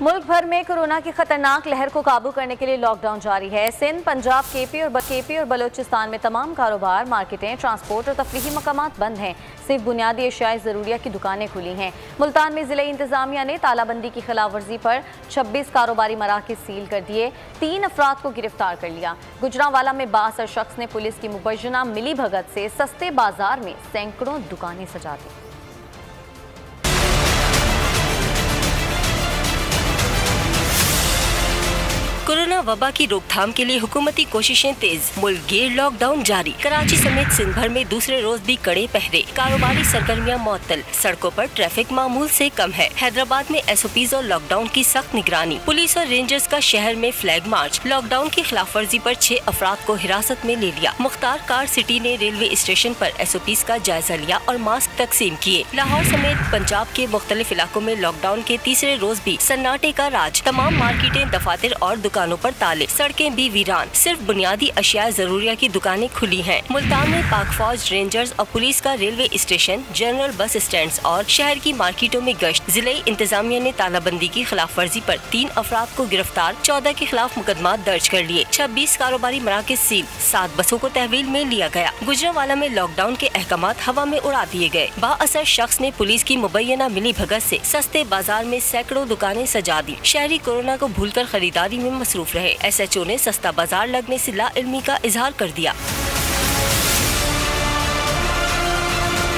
मुल्क भर में कोरोना की खतरनाक लहर को काबू करने के लिए लॉकडाउन जारी है। सिंध, पंजाब, केपी और बलोचिस्तान में तमाम कारोबार, मार्केटें, ट्रांसपोर्ट और तफरीही मकामात बंद हैं। सिर्फ बुनियादी अशियाए ज़रूरिया की दुकानें खुली हैं। मुल्तान में ज़िले इंतजामिया ने तालाबंदी की खिलाफ वर्जी पर 26 कारोबारी मराकज़ सील कर दिए। 3 अफराद को गिरफ्तार कर लिया। गुजरांवाला में बासर शख्स ने पुलिस की मुबैना मिली भगत से सस्ते बाजार में सैकड़ों दुकानें सजा दी। कोरोना वबा की रोकथाम के लिए हुकूमती कोशिशें तेज, मुल्क गिर लॉकडाउन जारी। कराची समेत सिंध भर में दूसरे रोज भी कड़े पहरे, कारोबारी सरगर्मियां मुअत्तल, सड़कों पर ट्रैफिक मामूल से कम है। हैदराबाद में SOPs और लॉकडाउन की सख्त निगरानी, पुलिस और रेंजर्स का शहर में फ्लैग मार्च। लॉकडाउन की खिलाफ वर्जी पर 6 अफराद को हिरासत में ले लिया। मुख्तार कार सिटी ने रेलवे स्टेशन पर SOPs का जायजा लिया और मास्क तकसीम किए। लाहौर समेत पंजाब के मुख्तलिफ इलाकों में लॉकडाउन के तीसरे रोज भी सन्नाटे का राज। तमाम मार्केटें, दफातर और दुकानों पर ताले, सड़कें भी वीरान। सिर्फ बुनियादी अशिया जरूरिया की दुकानें खुली हैं। मुल्तान में पाक फौज, रेंजर्स और पुलिस का railway station, general bus stand और शहर की मार्केटों में गश्त। जिले इंतजामिया ने तालाबंदी की खिलाफ वर्जी पर 3 अफराद को गिरफ्तार, 14 के खिलाफ मुकदमा दर्ज कर लिए। 26 कारोबारी मराकज़ सील, 7 बसों को तहवील में लिया गया। गुजरांवाला में लॉकडाउन के अहकामात हवा में उड़ा दिए गए। बाअसर शख्स ने पुलिस की मुबैना मिली भगत से सस्ते बाजार में सैकड़ों दुकानें सजा दी। शहरी कोरोना को भूलकर खरीदारी में मसरूफ रहे। SHO ने सस्ता बाजार लगने से लाइल्मी का इजहार कर दिया।